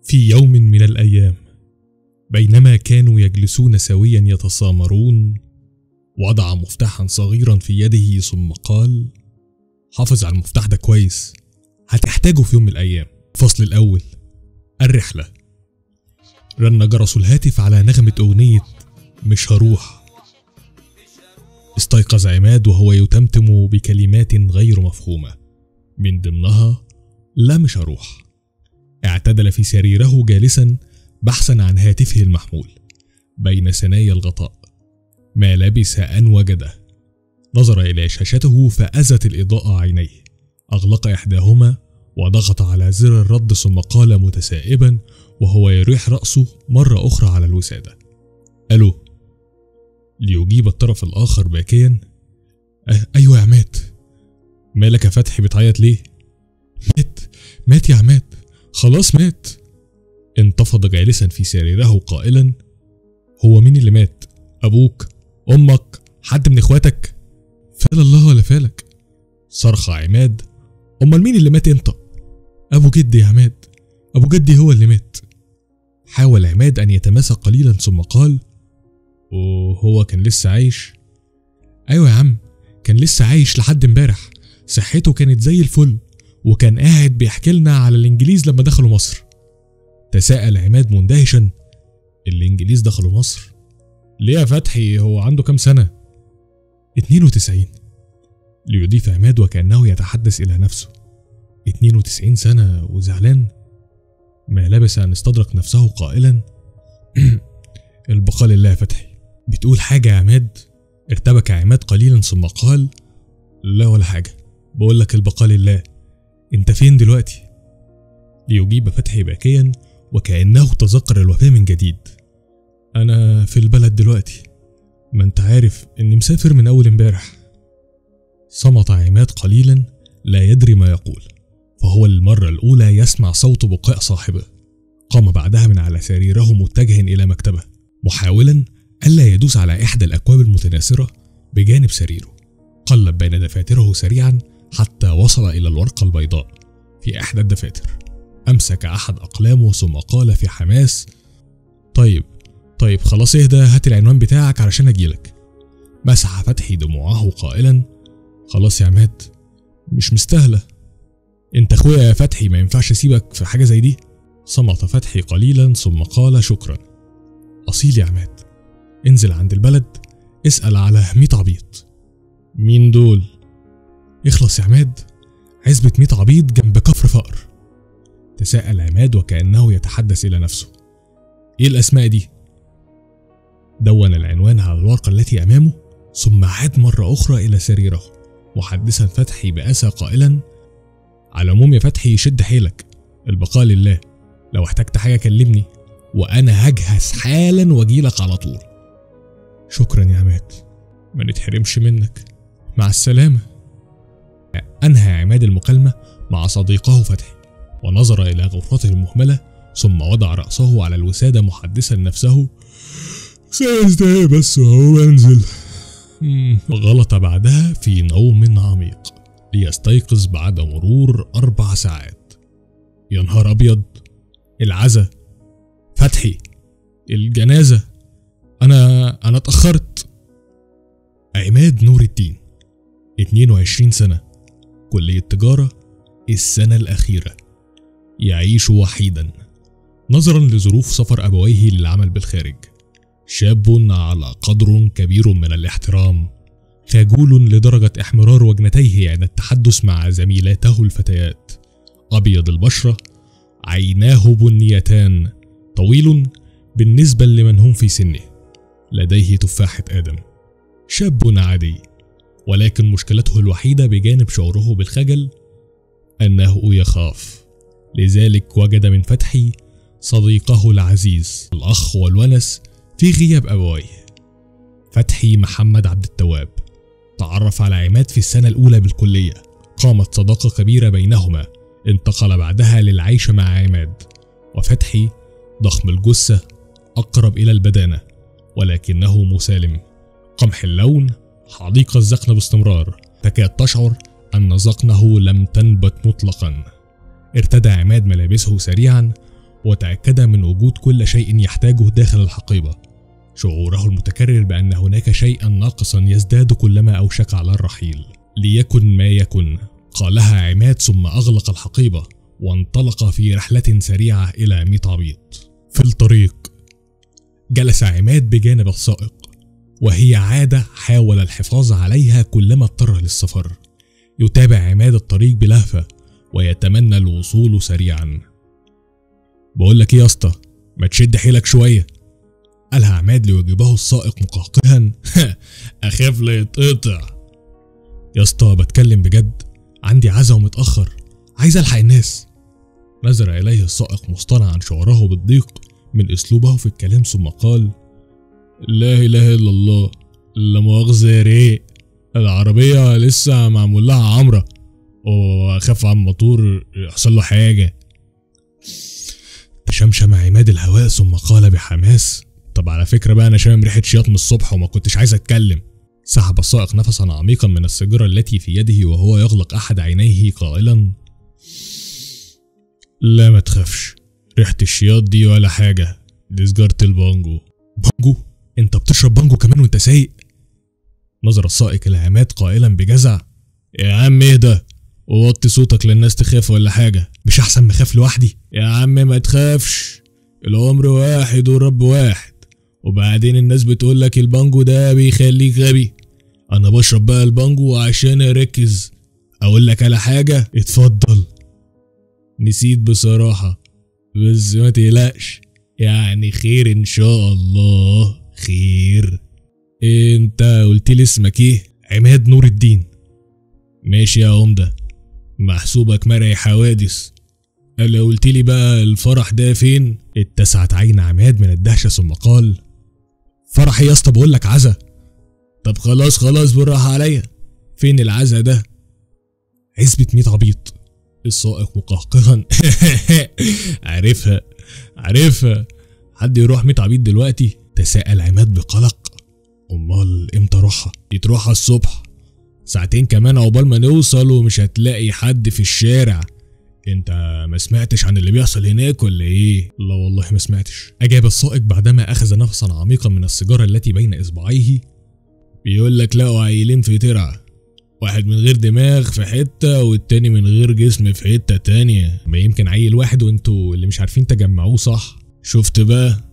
في يوم من الأيام، بينما كانوا يجلسون سويا يتسامرون، وضع مفتاحا صغيرا في يده ثم قال: حافظ على المفتاح ده كويس، هتحتاجه في يوم من الأيام. الفصل الأول: الرحلة. رن جرس الهاتف على نغمة أغنية مش هروح. استيقظ عماد وهو يتمتم بكلمات غير مفهومة، من ضمنها لا مش هروح. اعتدل في سريره جالسا بحثا عن هاتفه المحمول بين ثنايا الغطاء، ما لبث أن وجده. نظر إلى شاشته فأذت الإضاءة عينيه، أغلق إحداهما وضغط على زر الرد ثم قال متسائبا وهو يريح رأسه مرة أخرى على الوسادة: ألو. ليجيب الطرف الآخر باكيا: أيوة يا عماد. مالك يا فتحي بتعيط ليه؟ مات يا عماد، خلاص مات. انتفض جالسا في سريره قائلا: هو مين اللي مات؟ أبوك؟ أمك؟ حد من إخواتك؟ فال الله ولا فالك. صرخ عماد: أمال مين اللي مات انت؟ أبو جدي يا عماد، أبو جدي هو اللي مات. حاول عماد أن يتماسك قليلا ثم قال: وهو كان لسه عايش؟ أيوة يا عم، كان لسه عايش لحد امبارح، صحته كانت زي الفل، وكان قاعد بيحكي لنا على الإنجليز لما دخلوا مصر. تساءل عماد مندهشا: الإنجليز دخلوا مصر؟ ليه يا فتحي، هو عنده كام سنة؟ 92. ليضيف عماد وكأنه يتحدث إلى نفسه: 92 سنة وزعلان؟ ما لبث أن استدرك نفسه قائلا: البقاء لله يا فتحي. بتقول حاجة يا عماد؟ ارتبك عماد قليلا ثم قال: لا ولا حاجة، بقول لك البقاء لله. انت فين دلوقتي؟ ليجيب فتحي باكيا وكأنه تذكر الوفاة من جديد: أنا في البلد دلوقتي، ما انت عارف اني مسافر من أول امبارح. صمت عماد قليلا لا يدري ما يقول، فهو للمرة الأولى يسمع صوت بكاء صاحبه. قام بعدها من على سريره متجها إلى مكتبه، محاولا ألا يدوس على إحدى الأكواب المتناثرة بجانب سريره. قلب بين دفاتره سريعا حتى وصل إلى الورقة البيضاء في إحدى الدفاتر. أمسك أحد أقلامه ثم قال في حماس: طيب خلاص اهدى، هات العنوان بتاعك علشان أجيلك. مسح فتحي دموعه قائلا: خلاص يا عماد، مش مستاهلة، انت اخويا يا فتحي، ما ينفعش اسيبك في حاجة زي دي. صمت فتحي قليلا ثم قال: شكرا. أصيل يا عماد، انزل عند البلد اسأل على 100 عبيط. مين دول؟ اخلص يا عماد، عزبة 100 عبيط جنب كفر فقر. تساءل عماد وكأنه يتحدث إلى نفسه: ايه الأسماء دي؟ دون العنوان على الورقة التي أمامه ثم عاد مرة أخرى إلى سريره محدثا فتحي بأسى قائلا: على العموم يا فتحي شد حيلك، البقاء لله، لو احتجت حاجة كلمني وأنا هجهز حالا واجيلك على طول. شكرا يا عماد، ما نتحرمش منك، مع السلامة. أنهى عماد المكالمة مع صديقه فتحي ونظر إلى غرفته المهملة ثم وضع رأسه على الوسادة محدثا نفسه: 5 دقايق بس وهو انزل. غلط بعدها في نوم عميق ليستيقظ بعد مرور 4 ساعات. يا نهار أبيض، العزا، فتحي، الجنازة، أنا اتأخرت. عماد نور الدين، 22 سنة، كلية تجارة، السنة الأخيرة، يعيش وحيدا نظرا لظروف سفر أبويه للعمل بالخارج. شاب على قدر كبير من الاحترام، خجول لدرجة احمرار وجنتيه عند التحدث مع زميلاته الفتيات، أبيض البشرة، عيناه بنيتان، طويل بالنسبة لمن هم في سنه، لديه تفاحة آدم. شاب عادي، ولكن مشكلته الوحيدة بجانب شعوره بالخجل أنه يخاف، لذلك وجد من فتحي صديقه العزيز، الأخ والونس في غياب أبويه. فتحي محمد عبد التواب تعرف على عماد في السنة الأولى بالكلية، قامت صداقة كبيرة بينهما، انتقل بعدها للعيش مع عماد. وفتحي ضخم الجثة، أقرب إلى البدانة ولكنه مسالم، قمح اللون، حديق الذقن باستمرار، تكاد تشعر أن ذقنه لم تنبت مطلقا. ارتدى عماد ملابسه سريعا وتأكد من وجود كل شيء يحتاجه داخل الحقيبة. شعوره المتكرر بأن هناك شيئا ناقصا يزداد كلما أوشك على الرحيل. ليكن ما يكن، قالها عماد ثم أغلق الحقيبة وانطلق في رحلة سريعة إلى ميطعبيط. في الطريق جلس عماد بجانب السائق، وهي عادة حاول الحفاظ عليها كلما اضطر للسفر. يتابع عماد الطريق بلهفة ويتمنى الوصول سريعا. بقولك ايه يا اسطى، ما تشد حيلك شوية، قالها عماد ليجيبه السائق مقهقها. اخاف لا يتقطع. يا اسطى بتكلم بجد، عندي عزا ومتأخر، عايز الحق الناس. نظر اليه السائق مصطنعا شعوره بالضيق من اسلوبه في الكلام ثم قال: لا اله الا الله، لا مؤاخذة يا ريق، العربية لسه معمول لها عمرة واخاف على الموتور يحصل له حاجة. تشمشم عماد الهواء ثم قال بحماس: طب على فكرة بقى، انا شامم ريحة شياط من الصبح وما كنتش عايز اتكلم. سحب السائق نفسا عميقا من السيجارة التي في يده وهو يغلق احد عينيه قائلا: لا ما تخافش، ريحة الشياط دي ولا حاجة، دي سجارة البانجو. بانجو؟ انت بتشرب بانجو كمان وانت سايق؟ نظر السائق الى عماد قائلا بجزع: يا عم اهدى ووطي صوتك للناس تخاف ولا حاجة، مش احسن مخاف لوحدي؟ يا عم ما تخافش، العمر واحد والرب واحد، وبعدين الناس بتقولك البانجو ده بيخليك غبي، انا بشرب بقى البانجو عشان اركز. اقولك على حاجة؟ اتفضل. نسيت بصراحة، بس ما تقلقش، يعني خير ان شاء الله خير. انت قلتلي اسمك ايه؟ عماد نور الدين. ماشي يا عمدة، محسوبك مرعي حوادث. قال قلتلي بقى الفرح ده فين؟ اتسعت عين عماد من الدهشة ثم قال: فرح يا اسطى، بقولك عزا. طب خلاص بالراحة عليا، فين العزا ده؟ عزبة ميطعبيط. السائق مقهقها: عارفها، حد يروح ميطعبيط دلوقتي؟ تساءل عماد بقلق. امال امتى روحها؟ يتروحها الصبح، ساعتين كمان عقبال ما نوصل ومش هتلاقي حد في الشارع. انت ما سمعتش عن اللي بيحصل هناك ولا ايه؟ لا والله ما سمعتش، اجاب السائق بعدما اخذ نفسا عميقا من السيجارة التي بين اصبعيه. بيقولك لقوا عيلين في ترعة، واحد من غير دماغ في حتة والتاني من غير جسم في حتة تانية. ما يمكن عيل واحد وانتوا اللي مش عارفين تجمعوه صح. شفت بقى،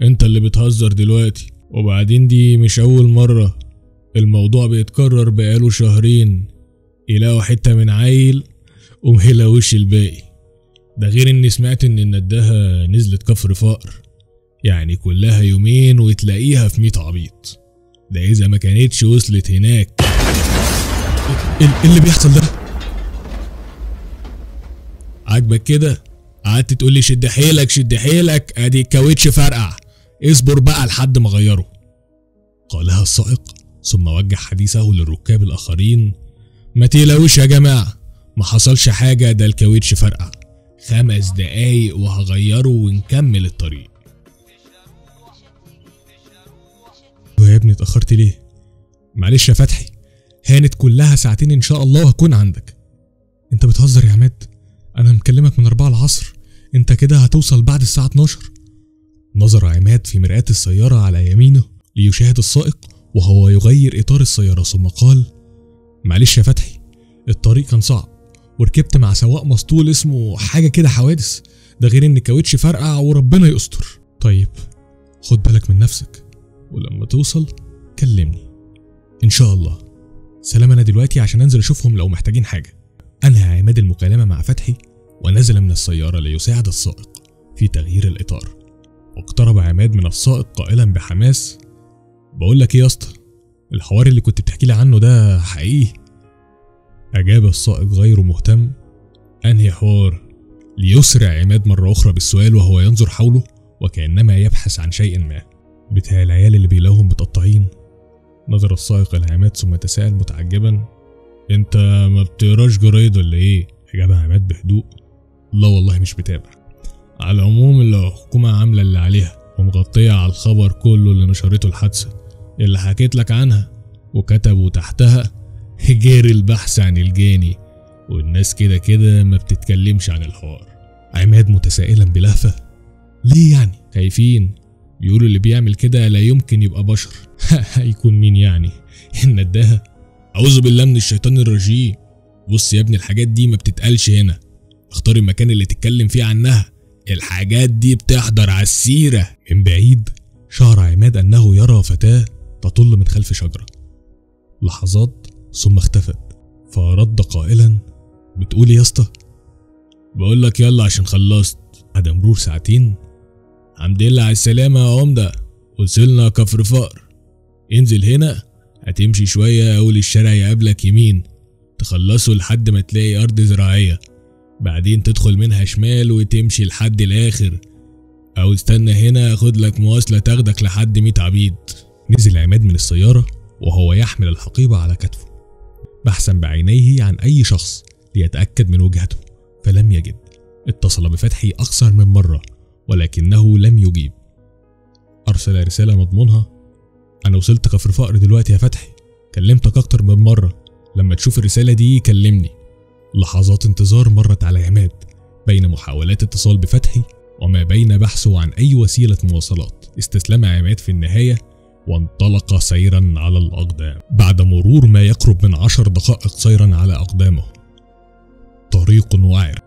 انت اللي بتهزر دلوقتي، وبعدين دي مش اول مرة، الموضوع بيتكرر بقاله شهرين، يلاقوا حتة من عيل ومهلاوش الباقي. ده غير اني سمعت ان النداهة نزلت كفر فقر، يعني كلها يومين وتلاقيها في ميطعبيط، ده اذا ما كانتش وصلت هناك. ايه اللي بيحصل ده؟ عاجبك كده؟ قعدت تقولي شد حيلك، ادي الكاوتش فرقع، اصبر بقى لحد ما اغيره، قالها السائق ثم وجه حديثه للركاب الاخرين. ما تقلقوش يا جماعة، ما حصلش حاجة، ده الكاوتش فرقع، 5 دقايق وهغيره ونكمل الطريق. يا ابني اتأخرت ليه؟ معلش يا فتحي، هانت كلها ساعتين ان شاء الله وهكون عندك. انت بتهزر يا عماد، انا مكلمك من 4 العصر، انت كده هتوصل بعد الساعة 12. نظر عماد في مرآة السيارة على يمينه ليشاهد السائق وهو يغير اطار السيارة ثم قال: معلش يا فتحي، الطريق كان صعب وركبت مع سواق مسطول اسمه حاجة كده حوادث، ده غير ان الكاوتش فرقع وربنا يستر. طيب خد بالك من نفسك، ولما توصل كلمني ان شاء الله. سلام، انا دلوقتي عشان انزل اشوفهم لو محتاجين حاجة. انهى عماد المكالمة مع فتحي ونزل من السيارة ليساعد السائق في تغيير الاطار. واقترب عماد من السائق قائلا بحماس: بقولك ايه يا اسطى، الحوار اللي كنت بتحكي لي عنه ده حقيقي؟ اجاب السائق غير مهتم: انهي حوار؟ ليسرع عماد مرة اخرى بالسؤال وهو ينظر حوله وكأنما يبحث عن شيء ما. بتاع العيال اللي بيلاقوهم متقطعين. نظر السائق الى عماد ثم تساءل متعجبا: انت ما بتقراش جرايد ولا ايه؟ اجاب عماد بهدوء: لا والله مش بتابع. على العموم الحكومة عاملة اللي عليها ومغطية على الخبر كله اللي نشرته الحادثة اللي حكيت لك عنها، وكتبوا تحتها: جاري البحث عن الجاني، والناس كده ما بتتكلمش عن الحوار. عماد متسائلا بلهفة: ليه يعني؟ خايفين، بيقولوا اللي بيعمل كده لا يمكن يبقى بشر. هيكون مين يعني؟ النداهة؟ أعوذ بالله من الشيطان الرجيم. بص يا ابني، الحاجات دي ما بتتقالش هنا، اختار المكان اللي تتكلم فيه عنها، الحاجات دي بتحضر على السيرة. من بعيد شعر عماد أنه يرى فتاة تطل من خلف شجرة. لحظات ثم اختفت، فرد قائلا: بتقول يا اسطى؟ بقول لك يلا عشان خلصت. بعد مرور ساعتين: الحمد لله على السلامة يا عمدة، وصلنا كفر فقر. انزل هنا، هتمشي شوية أول الشارع يقابلك يمين، تخلصه لحد ما تلاقي أرض زراعية، بعدين تدخل منها شمال وتمشي لحد الآخر، أو استنى هنا أخد لك مواصلة تاخدك لحد 100 عبيد. نزل عماد من السيارة وهو يحمل الحقيبة على كتفه، بحثا بعينيه عن أي شخص ليتأكد من وجهته، فلم يجد. اتصل بفتحي أكثر من مرة ولكنه لم يجيب. أرسل رسالة مضمونها: أنا وصلت كفر فقر دلوقتي يا فتحي، كلمتك أكتر من مرة، لما تشوف الرسالة دي كلمني. لحظات انتظار مرت على عماد بين محاولات اتصال بفتحي وما بين بحثه عن أي وسيلة مواصلات. استسلم عماد في النهاية وانطلق سيرا على الأقدام. بعد مرور ما يقرب من 10 دقائق سيرا على أقدامه، طريق وعر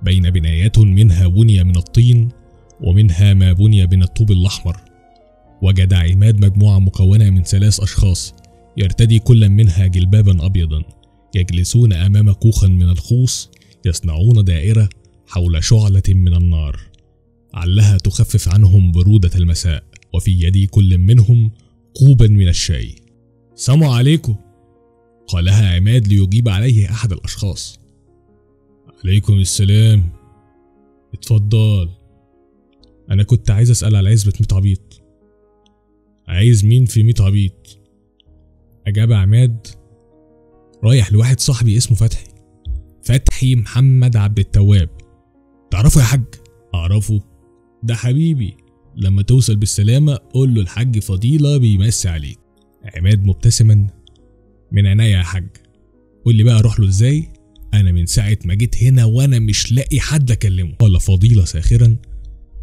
بين بنايات منها بني من الطين ومنها ما بني من الطوب الأحمر. وجد عماد مجموعة مكونة من 3 أشخاص، يرتدي كل منها جلبابا أبيضا، يجلسون أمام كوخ من الخوص يصنعون دائرة حول شعلة من النار علها تخفف عنهم برودة المساء، وفي يد كل منهم كوبا من الشاي. سلام عليكم، قالها عماد ليجيب عليه أحد الأشخاص. عليكم السلام، اتفضل. أنا كنت عايز أسأل على عزبة 100 عبيط. عايز مين في 100 عبيط؟ أجاب عماد: رايح لواحد صاحبي اسمه فتحي محمد عبد التواب. تعرفه يا حاج؟ أعرفه، ده حبيبي، لما توصل بالسلامة قول له الحاج فضيلة بيمسي عليك. عماد مبتسما: من عينيا يا حاج، قول لي بقى اروح له ازاي؟ انا من ساعة ما جيت هنا وانا مش لاقي حد اكلمه. قال فضيلة ساخرا: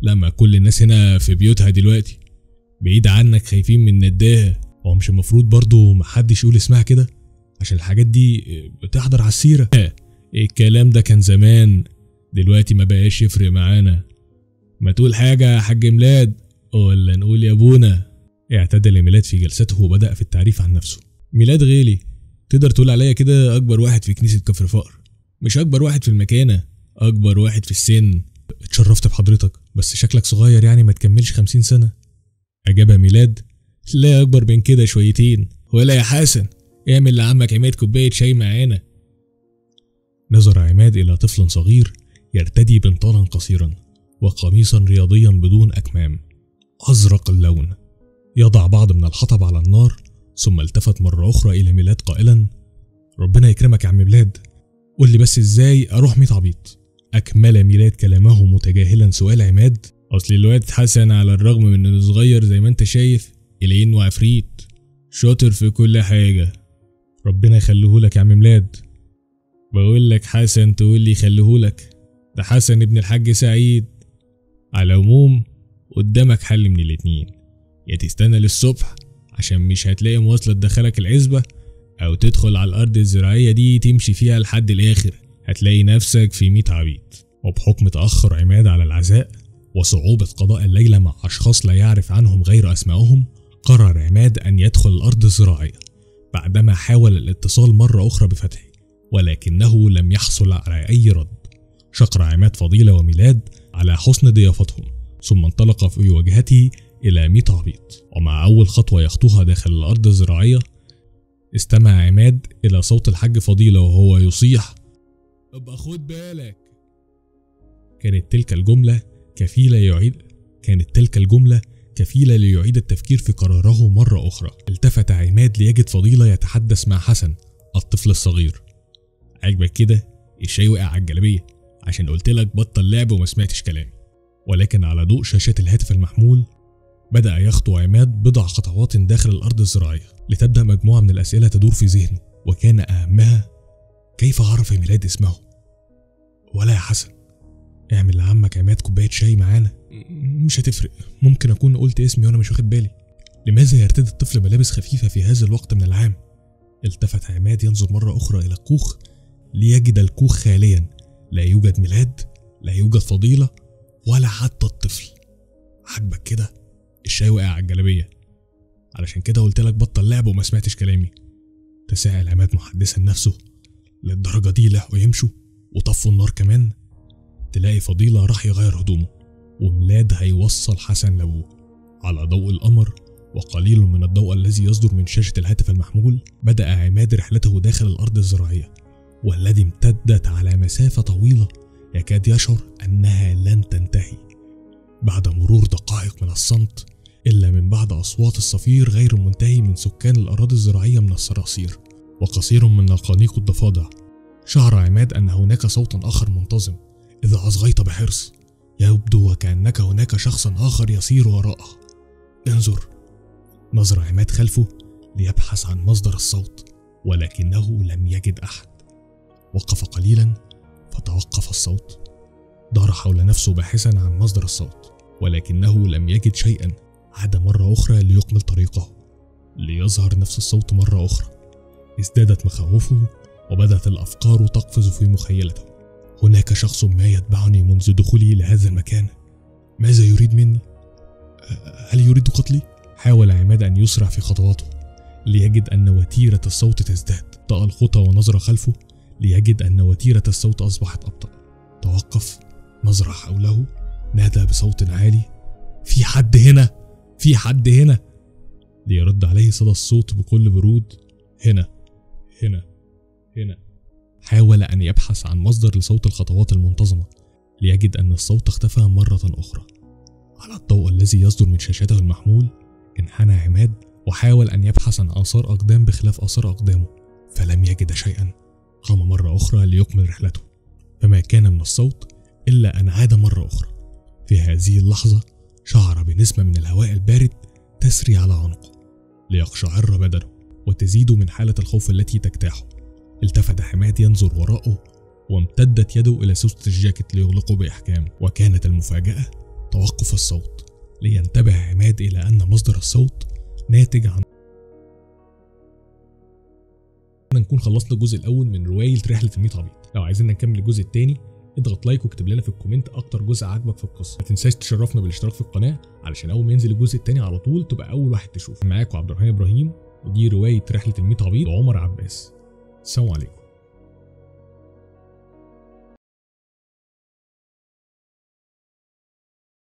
لما كل الناس هنا في بيوتها دلوقتي، بعيد عنك خايفين من نداها، هو مش المفروض برضو محدش يقول اسمها كده عشان الحاجات دي بتحضر على السيرة؟ الكلام ده كان زمان، دلوقتي ما بقاش يفرق معانا. ما تقول حاجة يا حاج ميلاد ولا نقول يا ابونا؟ اعتدل ميلاد في جلسته وبدأ في التعريف عن نفسه. ميلاد غالي، تقدر تقول عليا كده أكبر واحد في كنيسة كفر فقر، مش أكبر واحد في المكانة، أكبر واحد في السن. اتشرفت بحضرتك، بس شكلك صغير يعني ما تكملش 50 سنة. أجاب ميلاد: لا أكبر من كده شويتين. ولا يا حسن، اعمل لعمك عماد كوباية شاي معانا. نظر عماد إلى طفل صغير يرتدي بنطالا قصيرا وقميصا رياضيا بدون أكمام أزرق اللون، يضع بعض من الحطب على النار، ثم التفت مرة أخرى إلى ميلاد قائلا: ربنا يكرمك يا عم ميلاد، قول لي بس إزاي أروح 100 عبيط؟ أكمل ميلاد كلامه متجاهلا سؤال عماد: أصل الواد حسن على الرغم من إنه صغير زي ما أنت شايف إلا إنه عفريت شاطر في كل حاجة. ربنا يخليهولك يا عم ميلاد. بقول لك حسن تقول لي خليهولك، ده حسن ابن الحاج سعيد. على العموم قدامك حل من الاتنين، يا تستنى للصبح عشان مش هتلاقي مواصلة تدخلك العزبة، او تدخل على الارض الزراعية دي تمشي فيها لحد الاخر، هتلاقي نفسك في 100 عبيط. وبحكم تأخر عماد على العزاء وصعوبة قضاء الليلة مع اشخاص لا يعرف عنهم غير اسمائهم، قرر عماد ان يدخل الارض الزراعية بعدما حاول الاتصال مرة اخرى بفتحي ولكنه لم يحصل على اي رد. شكر عماد فضيلة وميلاد على حسن ضيافتهم، ثم انطلق في وجهته إلى 100 عبيط. ومع أول خطوة يخطوها داخل الأرض الزراعية، استمع عماد إلى صوت الحاج فضيلة وهو يصيح: ابقى خد بالك. كانت تلك الجملة كفيلة ليعيد التفكير في قراره مرة أخرى. التفت عماد ليجد فضيلة يتحدث مع حسن الطفل الصغير: عجبك كده؟ الشاي وقع على الجلابية عشان قلتلك بطل لعب وما سمعتش كلامي. ولكن على ضوء شاشة الهاتف المحمول بدأ يخطو عماد بضع خطوات داخل الأرض الزراعية، لتبدأ مجموعة من الأسئلة تدور في ذهنه، وكان أهمها: كيف عرف ميلاد اسمه؟ ولا يا حسن، اعمل لعمك عماد كوباية شاي معانا. مش هتفرق، ممكن أكون قلت اسمي وأنا مش واخد بالي. لماذا يرتدي الطفل ملابس خفيفة في هذا الوقت من العام؟ التفت عماد ينظر مرة أخرى إلى الكوخ ليجد الكوخ خاليا، لا يوجد ميلاد، لا يوجد فضيلة، ولا حتى الطفل. عاجبك كده؟ الشاي وقع على الجلابية. علشان كده قلت لك بطل لعب وما سمعتش كلامي. تساءل عماد محدثا نفسه، للدرجة دي لحقوا يمشوا وطفوا النار كمان؟ تلاقي فضيلة راح يغير هدومه، وميلاد هيوصل حسن لابوه. على ضوء القمر وقليل من الضوء الذي يصدر من شاشة الهاتف المحمول، بدأ عماد رحلته داخل الأرض الزراعية، والذي امتدت على مسافة طويلة يكاد يشعر أنها لن تنتهي. بعد مرور دقائق من الصمت، إلا من بعد أصوات الصفير غير المنتهي من سكان الأراضي الزراعية من الصراصير، وقصير من نقانيق الضفادع، شعر عماد أن هناك صوتا آخر منتظم. إذا أصغيت بحرص يبدو وكأنك هناك شخص آخر يسير وراءه. انظر. نظر عماد خلفه ليبحث عن مصدر الصوت، ولكنه لم يجد أحد. وقف قليلا فتوقف الصوت. دار حول نفسه باحثا عن مصدر الصوت، ولكنه لم يجد شيئا. عاد مرة أخرى ليكمل طريقه ليظهر نفس الصوت مرة أخرى. ازدادت مخاوفه وبدأت الأفكار تقفز في مخيلته. هناك شخص ما يتبعني منذ دخولي لهذا المكان. ماذا يريد مني؟ هل يريد قتلي؟ حاول عماد أن يسرع في خطواته ليجد أن وتيرة الصوت تزداد. طأ الخطى ونظر خلفه ليجد أن وتيرة الصوت أصبحت أبطأ. توقف، نظر حوله، نادى بصوت عالي: في حد هنا، في حد هنا. ليرد عليه صدى الصوت بكل برود: هنا هنا هنا. حاول أن يبحث عن مصدر لصوت الخطوات المنتظمة ليجد أن الصوت اختفى مرة أخرى. على الضوء الذي يصدر من شاشته المحمول انحنى عماد وحاول أن يبحث عن آثار أقدام بخلاف آثار أقدامه، فلم يجد شيئا. قام مرة أخرى ليكمل رحلته، فما كان من الصوت إلا أن عاد مرة أخرى. في هذه اللحظة شعر بنسمة من الهواء البارد تسري على عنقه ليقشعر بدنه وتزيد من حالة الخوف التي تجتاحه. التفت عماد ينظر وراءه وامتدت يده إلى سوستة الجاكيت ليغلقه بإحكام. وكانت المفاجأة توقف الصوت، لينتبه عماد إلى أن مصدر الصوت ناتج عن نكون خلصنا الجزء الأول من رواية رحلة الميت عبيط. لو عايزين نكمل الجزء الثاني اضغط لايك واكتب لنا في الكومنت أكتر جزء عجبك في القصة. ما تنساش تشرفنا بالاشتراك في القناة علشان أول ما ينزل الجزء الثاني على طول تبقى أول واحد تشوف. معاكم عبد الرحمن إبراهيم، ودي رواية رحلة الميت عبيط وعمر عباس. السلام عليكم.